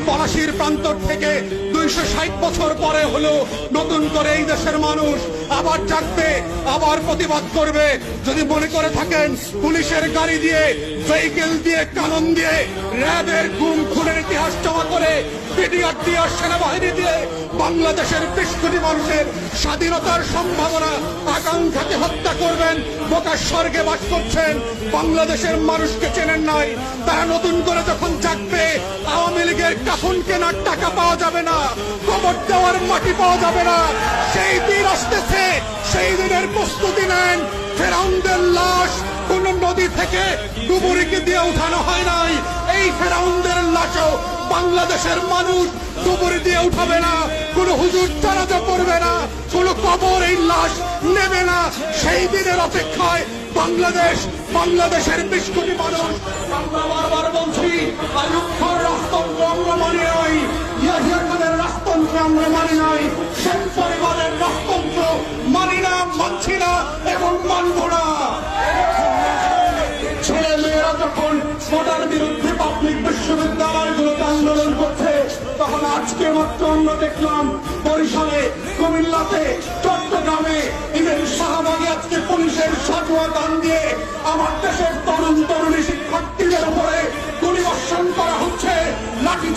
পলাশির প্রান্তর থেকে 260 বছর পরে হলো নতুন করে এই দেশের মানুষ আবার জাগবে, আবার প্রতিবাদ করবে। যদি মনে করে থাকেন পুলিশের গাড়ি দিয়ে, ভেহিকেল দিয়ে, কানন দিয়ে, র্যাবের গুম খুনের ইতিহাস জমা করে, পিডিআর দিয়ে, সেনাবাহিনী দিয়ে বাংলাদেশের 20 কোটি মানুষের স্বাধীনতার সম্ভাবনা আকাঙ্ক্ষাকে হত্যা করবেন, বোকার স্বর্গে বাস করছেন, বাংলাদেশের মানুষকে চেনেন নাই। তারা নতুন করে যখন জাগবে, আওয়ামী লীগের কাফন কেনার টাকা পাওয়া যাবে না, কবর দেওয়ার মাটি পাওয়া যাবে না। সেই দিন আসতেছে, সেই দিনের প্রস্তুতি নেন। ফেরাউনদের লাশ কোন নদী থেকে ডুবুরিকে দিয়ে উঠানো হয় নাই। এই ফেরাউনদের লাশও বাংলাদেশের মানুষ ডুবুরি দিয়ে উঠাবে না, কোন হুজুর জানাজা পড়বে না, কোন কবর এই লাশ নেবে না। সেই দিনের অপেক্ষায় বাংলাদেশের 20 কোটি মানুষ। আমরা বারবার বলছি, আইয়ুব রাজতন্ত্র আমরা মানি নাই, ইয়াহিয়া খানের রাজতন্ত্র আমরা মানি নাই, শেখ পরিবারের রাজতন্ত্র মানি না, মানছি না এবং মানব না। ছেলে মেয়েরা যখন কোটার বিরুদ্ধে পাবলিক বিশ্ববিদ্যালয়গুলোতে আন্দোলন করছে, তখন আজকে মাত্র আমরা দেখলাম বরিশালে, কুমিল্লাতে, চট্টগ্রামে, ইভেন শাহবাগে আজকে পুলিশের সাজোয়া গান দিয়ে আমার দেশের তরুণ তরুণী শিক্ষার্থীদের উপরে গুলিবর্ষণ করা হচ্ছে, লাঠি